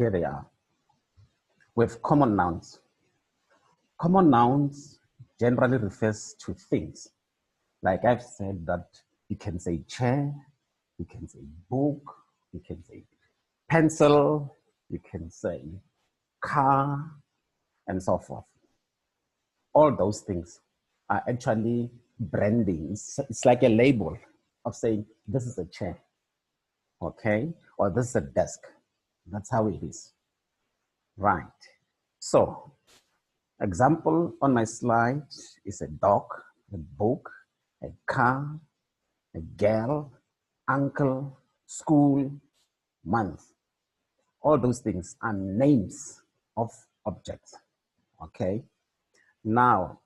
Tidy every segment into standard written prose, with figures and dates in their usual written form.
Here they are. With common nouns. Common nouns generally refers to things. Like I've said that you can say chair, you can say book, you can say pencil, you can say car, and so forth. All those things are actually branding. It's like a label of saying, this is a chair, okay? Or this is a desk. That's how it is, right? So, example on my slide is a dog, a book, a car, a girl, uncle, school, month. All those things are names of objects, okay? Now,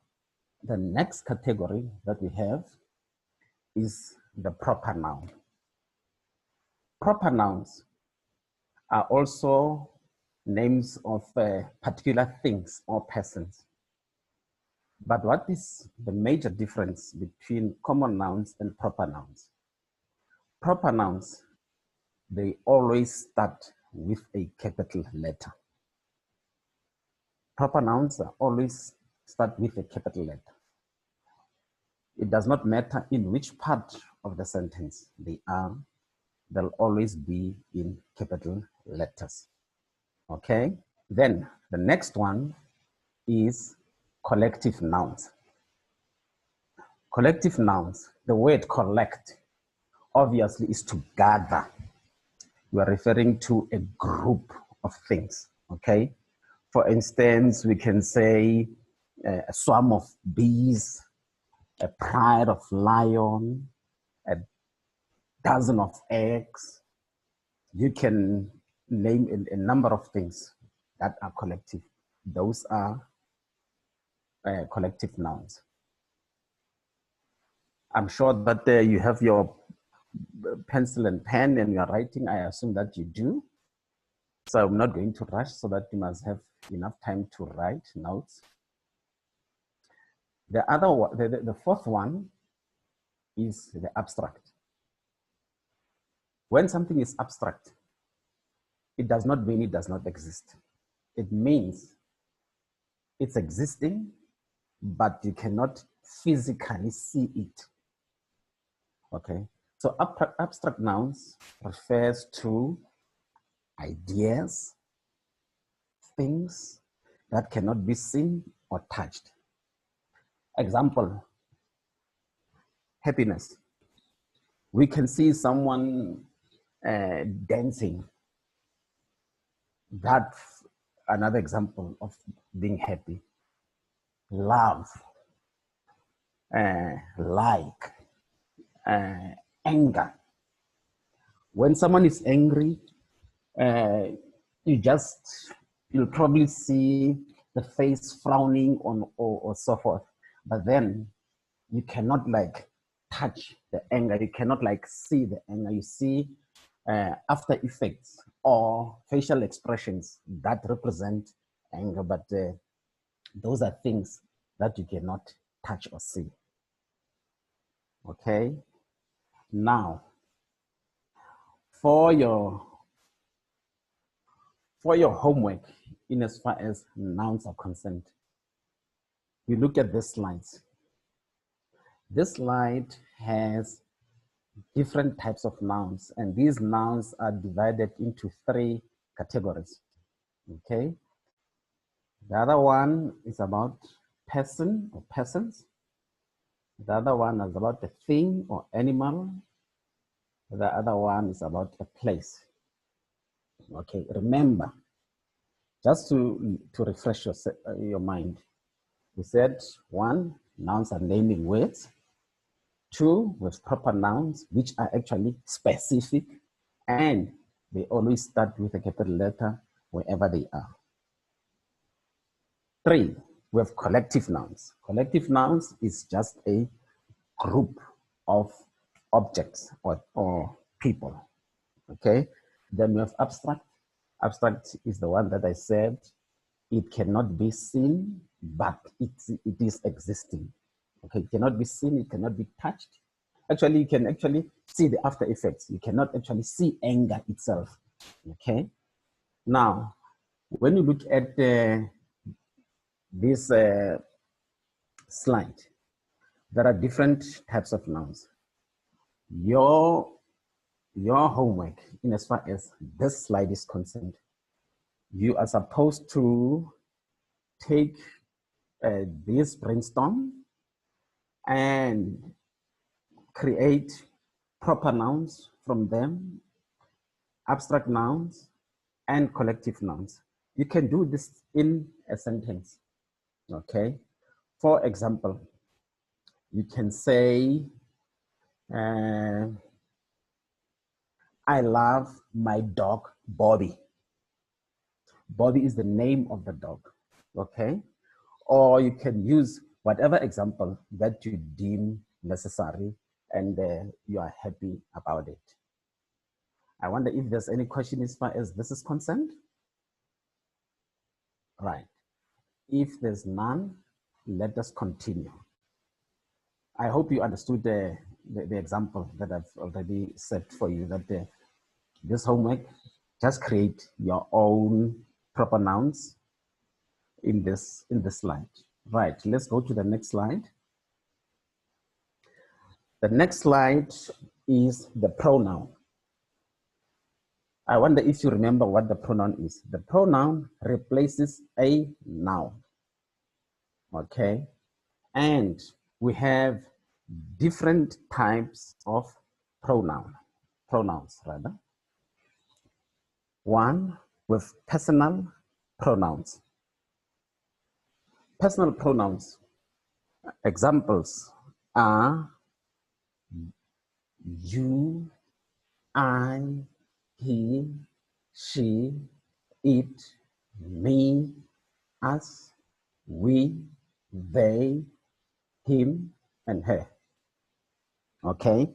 the next category that we have is the proper noun. Proper nouns are also names of particular things or persons. But what is the major difference between common nouns and proper nouns? Proper nouns, they always start with a capital letter. Proper nouns always start with a capital letter. It does not matter in which part of the sentence they are, they'll always be in capital letters. Okay? Then the next one is collective nouns. Collective nouns, the word collect obviously is to gather. You are referring to a group of things, okay? For instance, we can say a swarm of bees, a pride of lion, a dozen of eggs. You can name a number of things that are collective. Those are collective nouns. I'm sure that you have your pencil and pen and you're writing. I assume that you do. So I'm not going to rush so that you must have enough time to write notes. The other one, the fourth one is the abstract. When something is abstract, it does not mean it does not exist. It means it's existing, but you cannot physically see it. Okay, so abstract nouns refers to ideas, things that cannot be seen or touched. Example, happiness. We can see someone dancing. That's another example of being happy. Love, like, anger. When someone is angry, you'll probably see the face frowning on or so forth, but then you cannot like touch the anger. You cannot like see the anger. You see after effects or facial expressions that represent anger, but those are things that you cannot touch or see. Okay. Now, for your homework, in as far as nouns are concerned, you look at this slides. This slide has different types of nouns, and these nouns are divided into 3 categories. Okay. The other one is about person or persons. The other one is about a thing or animal. The other one is about a place. Okay, remember, just to refresh your mind, we said 1, nouns are naming words. 2, with proper nouns, which are actually specific, and they always start with a capital letter wherever they are. 3, we have collective nouns. Collective nouns is just a group of objects or people, okay? Then we have abstract. Abstract is the one that I said, it cannot be seen, but it is existing. Okay, it cannot be seen, it cannot be touched. Actually, you can actually see the after effects. You cannot actually see anger itself, okay? Now, when you look at this slide, there are different types of nouns. Your homework, in as far as this slide is concerned, you are supposed to take this brainstorm and create proper nouns from them, abstract nouns, and collective nouns. You can do this in a sentence, okay? For example, you can say, I love my dog, Bobby. Bobby is the name of the dog, okay? Or you can use whatever example that you deem necessary and you are happy about it. I wonder if there's any question as far as this is concerned. Right. If there's none, let us continue. I hope you understood the example that I've already set for you, that this homework, just create your own proper nouns in this slide. Right, let's go to the next slide. The next slide is the pronoun. I wonder if you remember what the pronoun is. The pronoun replaces a noun, okay? And we have different types of pronouns rather. One with personal pronouns. Personal pronouns, examples are you, I, he, she, it, me, us, we, they, him, and her. Okay?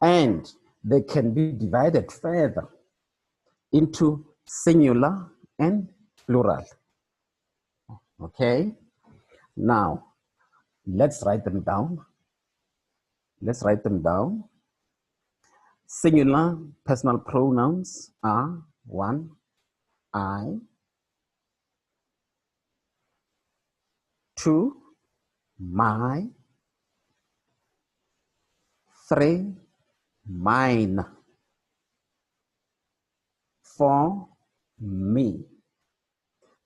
And they can be divided further into singular and plural. Okay? Now, let's write them down. Let's write them down. Singular personal pronouns are 1, I, 2, my, 3, mine, 4, me.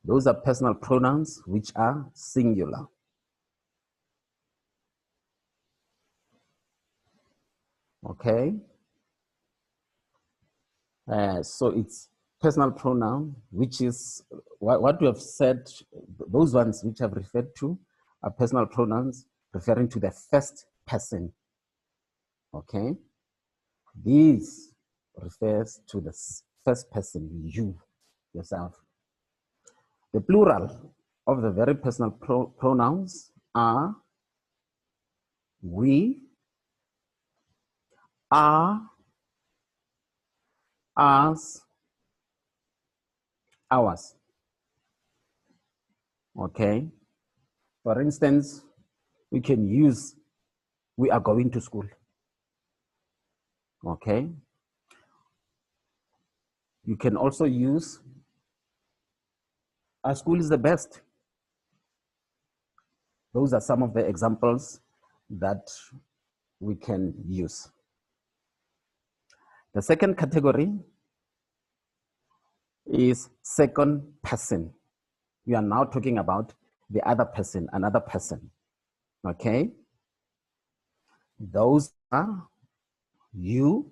Those are personal pronouns which are singular. Okay? So it's personal pronoun, which is what we have said, those ones which I've referred to are personal pronouns referring to the first person. Okay? These refers to the first person, you, yourself. The plural of the very personal pronouns are we, are, us, ours. Okay? For instance, we can use we are going to school. Okay? You can also use our school is the best. Those are some of the examples that we can use. The second category is second person. We are now talking about the other person, another person. Okay? Those are you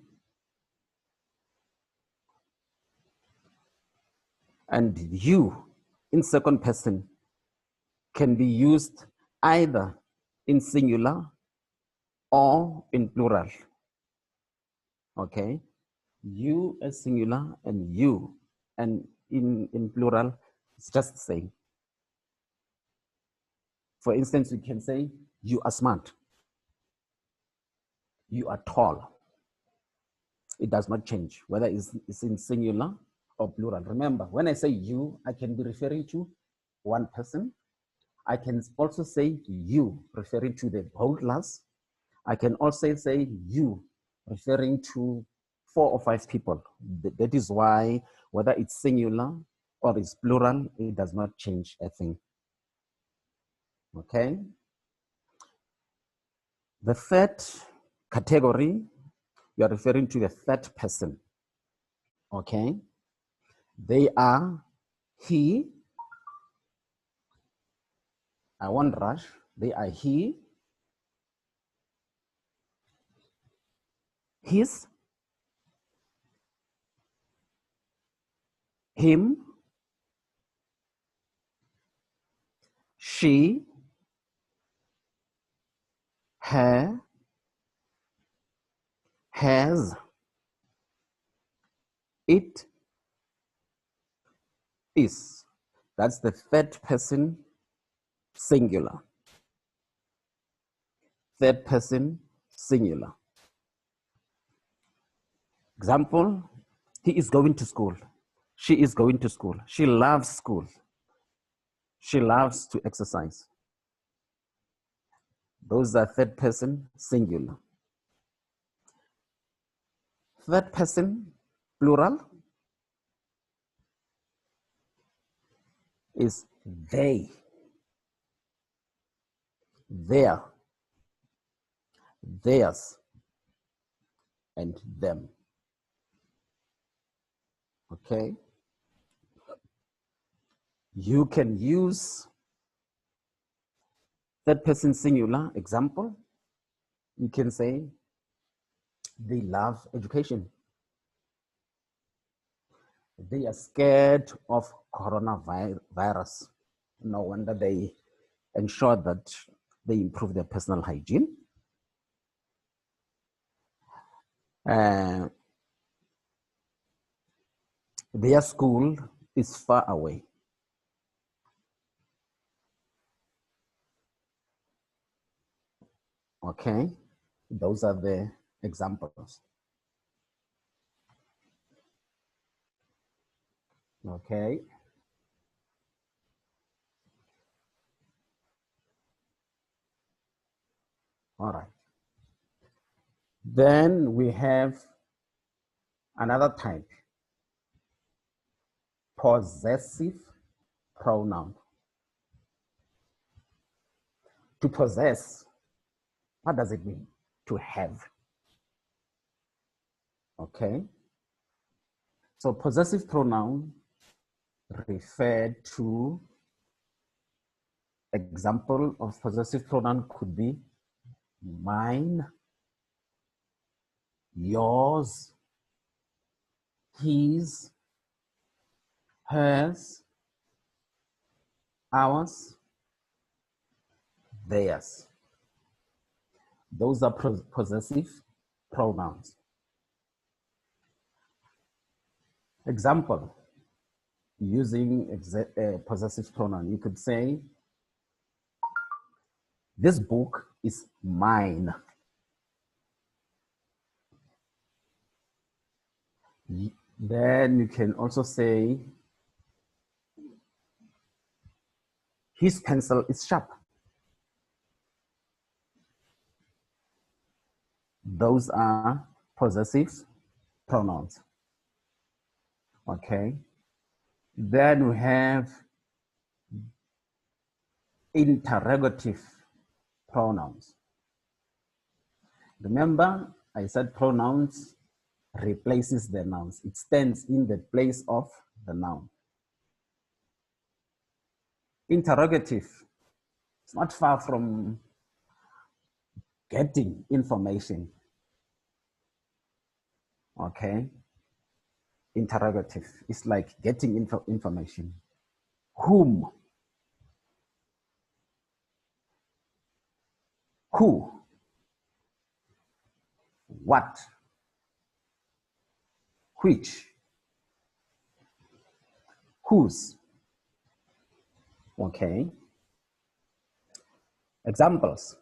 and you in second person can be used either in singular or in plural. Okay? You as singular and you, and in plural, it's just the same. For instance, we can say, you are smart. You are tall. It does not change, whether it's in singular or plural. Remember, when I say you, I can be referring to one person. I can also say you, referring to the whole class. I can also say you, referring to 4 or 5 people. That is why, whether it's singular or is plural, it does not change a thing. Okay? The third category, you are referring to the third person. Okay? They are he. I won't rush. They are he, his, him, she, her, has, it, is. That's the third person singular. Third person singular. Example, he is going to school. She is going to school. She loves school. She loves to exercise. Those are third person singular. Third person plural is they, their, theirs, and them. Okay? You can use third person singular example. You can say, they love education. They are scared of coronavirus. No wonder they ensure that they improve their personal hygiene. Their school is far away. Okay, those are the examples. Okay. All right. Then we have another type, possessive pronoun. To possess, what does it mean? To have. Okay. So possessive pronoun refer to, example of possessive pronoun could be mine, yours, his, hers, ours, theirs. Those are possessive pronouns. Example, using possessive pronoun, you could say, this book is mine. Then you can also say, his pencil is sharp. Those are possessive pronouns. Okay. Then we have interrogative pronouns. Remember, I said pronouns replaces the nouns. It stands in the place of the noun. Interrogative, it's not far from getting information. Okay. Interrogative, it's like getting information. Whom? Who? What? Which? Whose? Okay. Examples.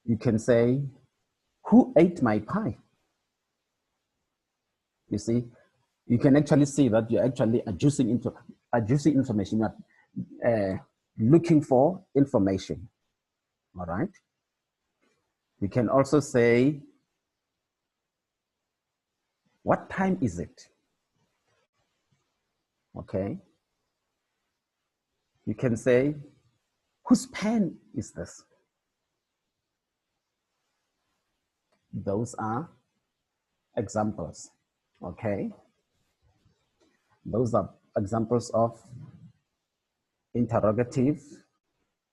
You can say, who ate my pie? You see, you can actually see that you're actually adducing information, you're looking for information. All right. You can also say, what time is it? Okay. You can say, whose pen is this? Those are examples. Okay. Those are examples of interrogative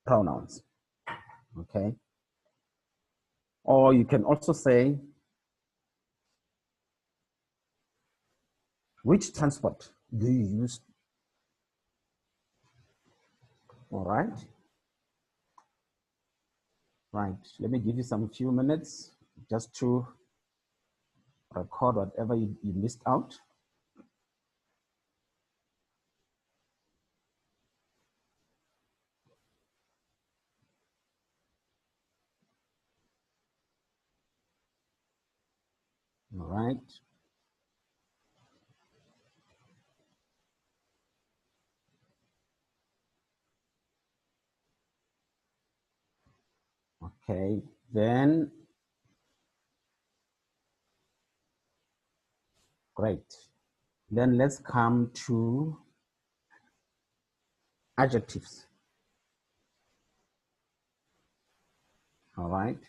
pronouns. Okay. Or you can also say, which transport do you use? All right. Right. Let me give you some few minutes just to record whatever you missed out. All right. Okay. Then, great. Then let's come to adjectives. All right.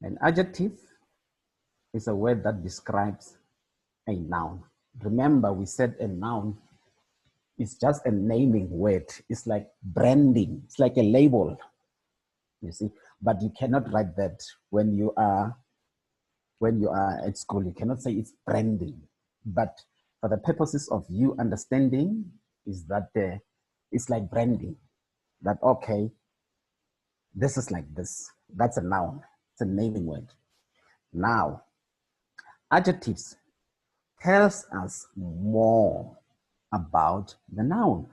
An adjective is a word that describes a noun. Remember, we said a noun is just a naming word. It's like branding. It's like a label, you see. But you cannot write that when you are at school. You cannot say it's branding. But for the purposes of you understanding, is that it's like branding. That okay, this is like this. That's a noun. It's a naming word. Now, adjectives tells us more about the noun.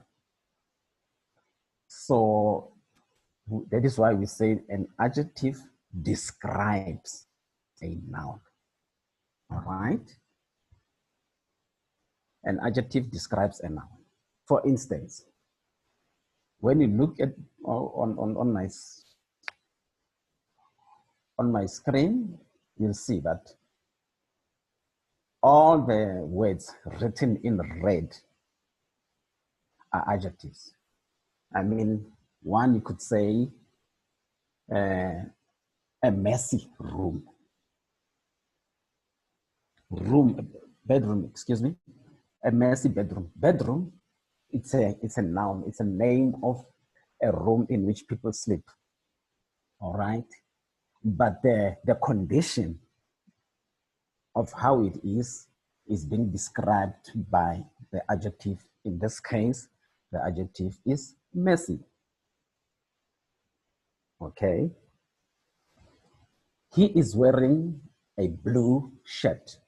So that is why we say an adjective describes a noun. All right? An adjective describes a noun. For instance, when you look at on my screen, you'll see that all the words written in red are adjectives. I mean, one you could say a messy room. Bedroom, excuse me. A messy bedroom. Bedroom, it's a noun. It's a name of a room in which people sleep. All right. But the condition of how it is being described by the adjective. In this case, the adjective is messy. Okay. He is wearing a blue shirt.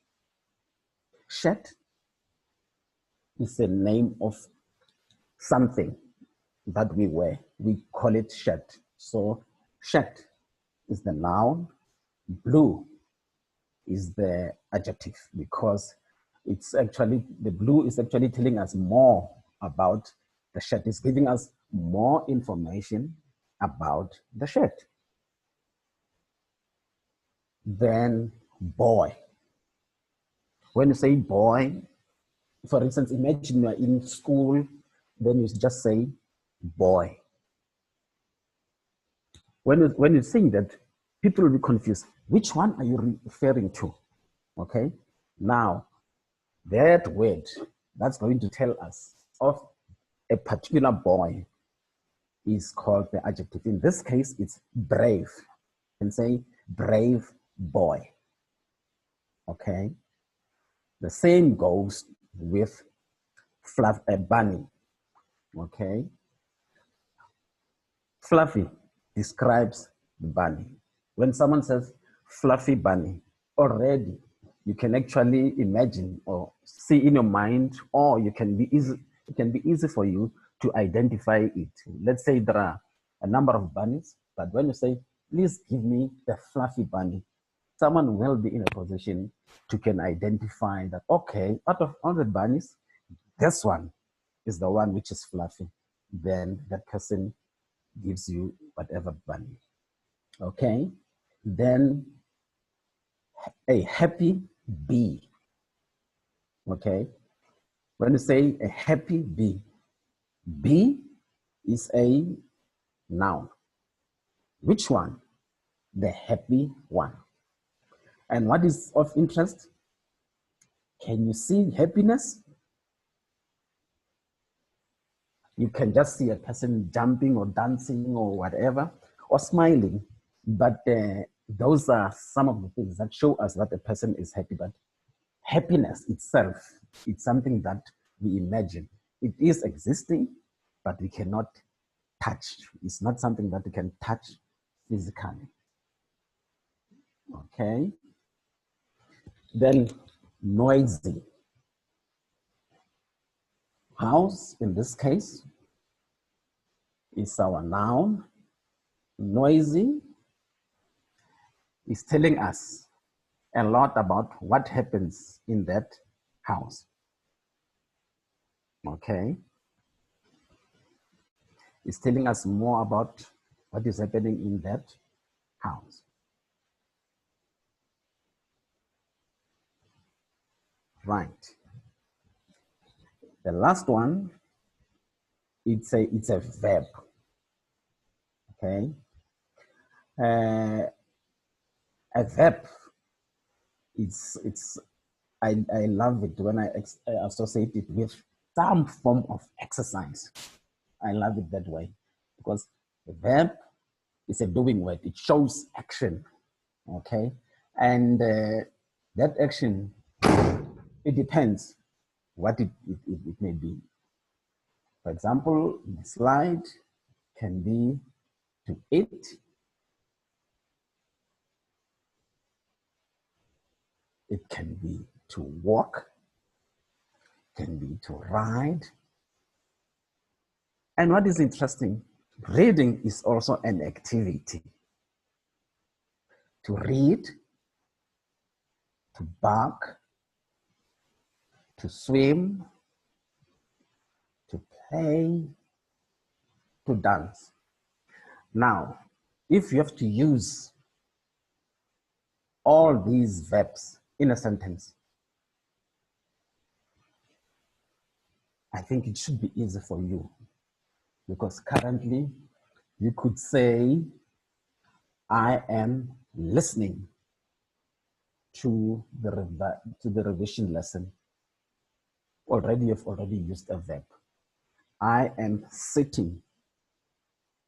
Shirt is a name of something that we wear. We call it shirt. So shirt is the noun. Blue is the adjective because it's actually, the blue is actually telling us more about the shirt. It's giving us more information about the shirt. Then boy. When you say boy, for instance, imagine you're in school, then you just say boy. When you sing that, people will be confused. Which one are you referring to? Okay. Now, that word that's going to tell us of a particular boy is called the adjective. In this case, it's brave. You can say brave boy. Okay. The same goes with bunny. Okay. Fluffy describes the bunny. When someone says fluffy bunny, already you can actually imagine or see in your mind, or it can be easy for you to identify it. Let's say there are a number of bunnies, but when you say, please give me the fluffy bunny, someone will be in a position to can identify that, okay, out of all the bunnies, this one is the one which is fluffy. Then that person gives you whatever bunny. Okay. Then a happy bee. Okay. When you say a happy bee, bee is a noun. Which one? The happy one. And what is of interest? Can you see happiness? You can just see a person jumping or dancing or whatever, or smiling. But those are some of the things that show us that a person is happy. But happiness itself, it's something that we imagine. It is existing, but we cannot touch. It's not something that we can touch physically. Okay. Then noisy. House, in this case, is our noun. Noisy is telling us a lot about what happens in that house. Okay. It's telling us more about what is happening in that house. Right. The last one, it's a verb. Okay. A verb, I love it when I associate it with some form of exercise. I love it that way because the verb is a doing word. It shows action, okay? And that action, it depends what it may be. For example, the slide can be to eat. It can be to walk, can be to ride. And what is interesting, reading is also an activity. To read, to bark, to swim, to play, to dance. Now, if you have to use all these verbs in a sentence, I think it should be easy for you because currently you could say, I am listening to the revision lesson. You've already used a verb. I am sitting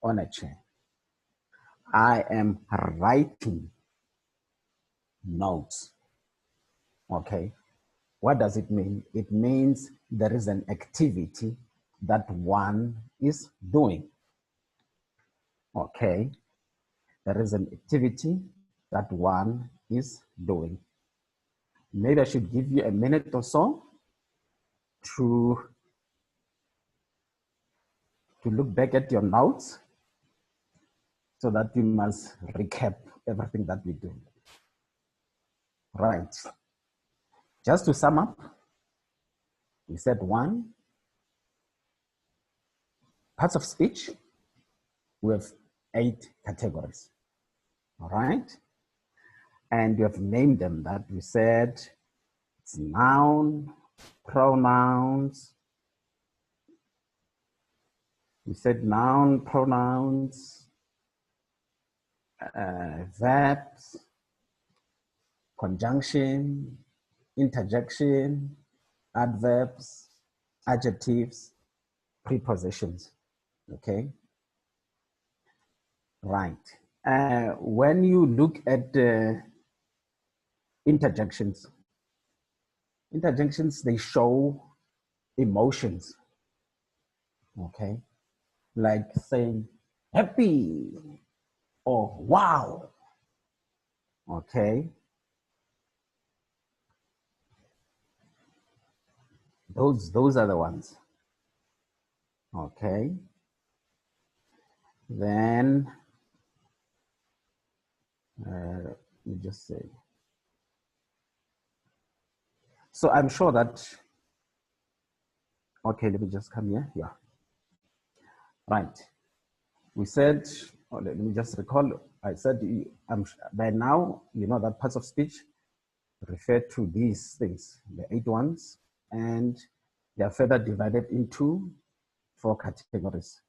on a chair. I am writing notes. Okay. What does it mean? It means there is an activity that one is doing. Okay. There is an activity that one is doing. Maybe I should give you a minute or so to look back at your notes so that you must recap everything that we do. Right. Just to sum up, we said one, parts of speech with 8 categories. All right. And you have named them that we said it's noun, pronouns. We said noun, pronouns, verbs, conjunction, interjection, adverbs, adjectives, prepositions. Okay. Right. When you look at interjections, they show emotions. Okay. Like saying happy or wow. Okay. Those are the ones. Okay. Then let me just say. So I'm sure that, okay, let me just come here. Yeah. Right. We said, let me just recall, I said, by now, you know that parts of speech refer to these things, the 8 ones, and They are further divided into 4 categories.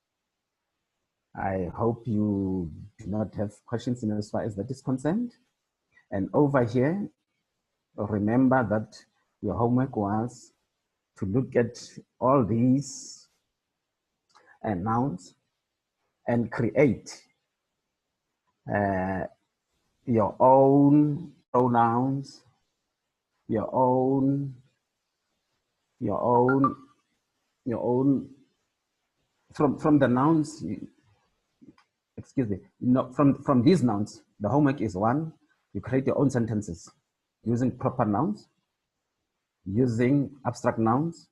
I hope you do not have questions in as far as that is concerned. And over here, remember that your homework was to look at all these nouns and create your own pronouns, your own from the nouns. Excuse me. No, from these nouns, the homework is 1. You create your own sentences using proper nouns, using abstract nouns,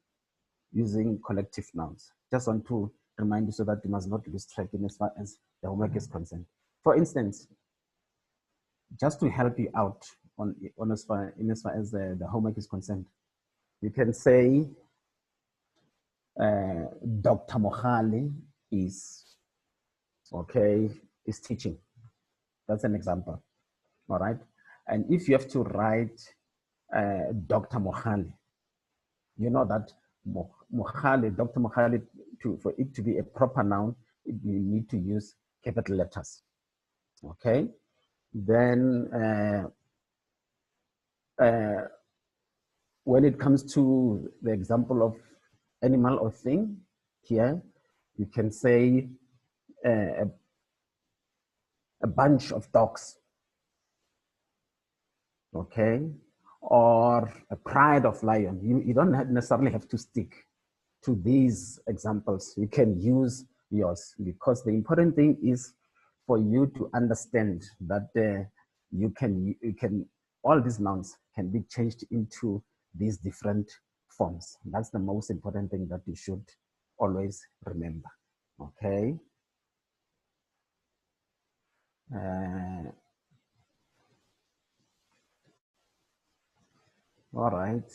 using collective nouns. Just want to remind you so that you must not lose track in as far as the homework is concerned. For instance, just to help you out on as far as the homework is concerned, you can say Dr. Mohali is teaching. That's an example. All right. And if you have to write Dr. Mohali, you know that Mohali, Dr. Mohali, for it to be a proper noun, you need to use capital letters. Okay. Then when it comes to the example of animal or thing, here you can say a bunch of dogs, okay, or a pride of lion. You don't necessarily have to stick to these examples. You can use yours, because the important thing is for you to understand that you can all these nouns can be changed into these different forms. That's the most important thing that you should always remember. Okay. All right.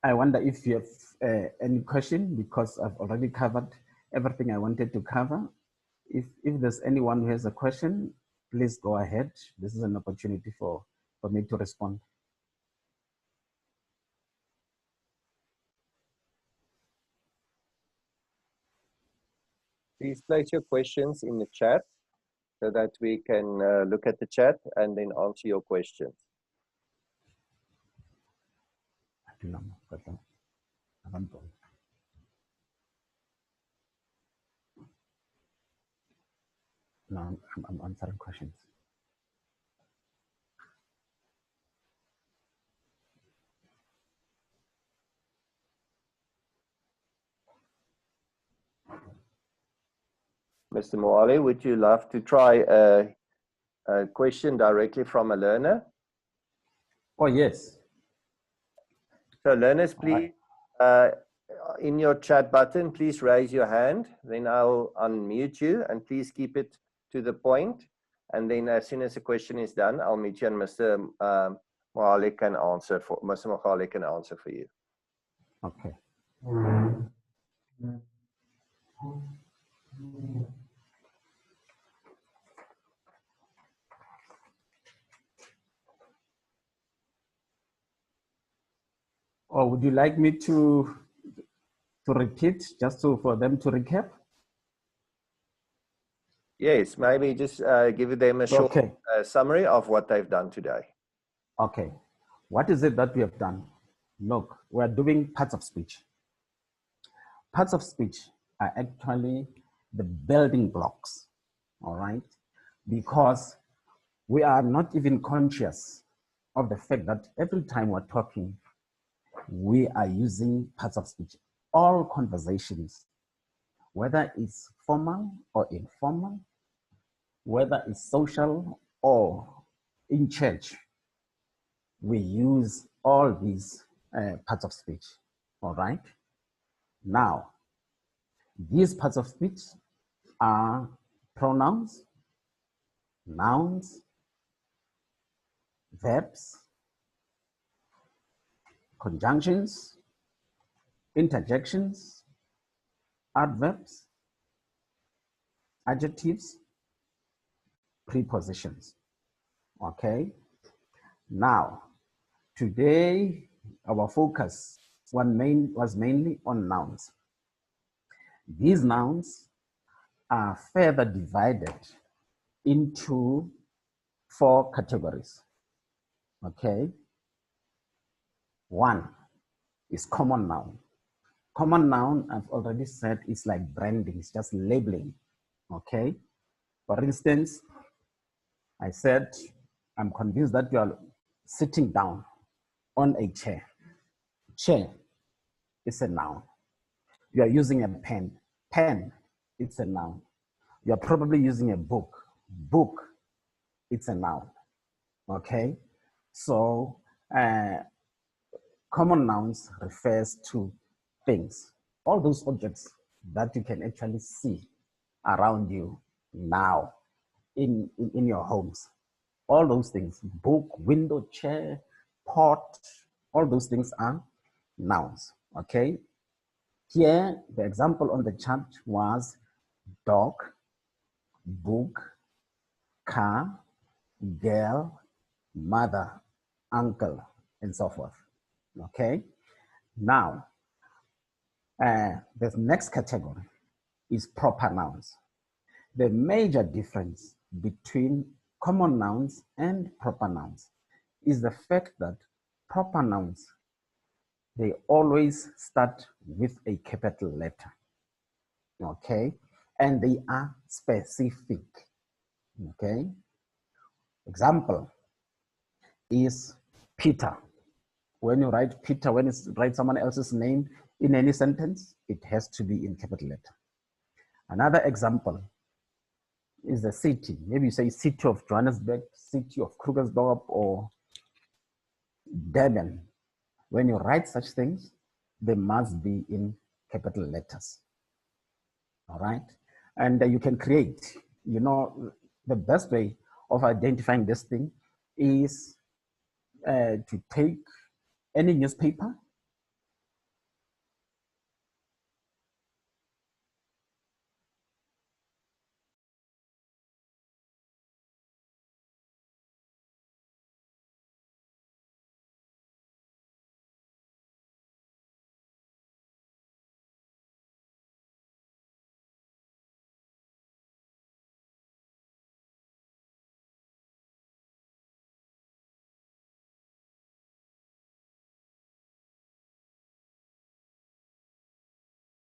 I wonder if you have any question, because I've already covered everything I wanted to cover. If there's anyone who has a question, please go ahead. This is an opportunity for me to respond. Please place your questions in the chat so that we can look at the chat and then answer your questions. No, I'm answering questions. Mr. Moale, would you love to try a question directly from a learner? Oh, yes. So learners, please, in your chat button, please raise your hand. Then I'll unmute you, and please keep it to the point. And then as soon as the question is done, I'll meet you, and Mr. Moale can answer for you. Okay. Or would you like me to repeat, just for them to recap? Yes, maybe just give them a short summary of what they've done today. Okay. What is it that we have done? Look, we're doing parts of speech. Parts of speech are actually the building blocks, all right? Because we are not even conscious of the fact that every time we're talking, we are using parts of speech. All conversations, whether it's formal or informal, whether it's social or in church, we use all these parts of speech, all right? Now, these parts of speech are pronouns, nouns, verbs, conjunctions, interjections, adverbs, adjectives, prepositions, okay? Now, today, our focus was mainly on nouns. These nouns are further divided into 4 categories. Okay. 1 is common noun. Common noun, I've already said, is like branding, it's just labeling. Okay. For instance, I said, I'm convinced that you are sitting down on a chair. Chair is a noun. You are using a pen. Pen, it's a noun. You are probably using a book. Book, it's a noun. Okay. So common nouns refers to things, all those objects that you can actually see around you now in your homes. All those things, book, window, chair, pot, all those things are nouns. Okay. Here, the example on the chart was dog, book, car, girl, mother, uncle, and so forth. Okay. Now, the next category is proper nouns. The major difference between common nouns and proper nouns is the fact that proper nouns, they always start with a capital letter. Okay. And they are specific. Okay. Example is Peter. When you write Peter, when you write someone else's name in any sentence, it has to be in capital letter. Another example is the city. Maybe you say city of Johannesburg, city of Krugersdorp, or Durban. When you write such things, they must be in capital letters. All right. And you can create, the best way of identifying this thing is to take any newspaper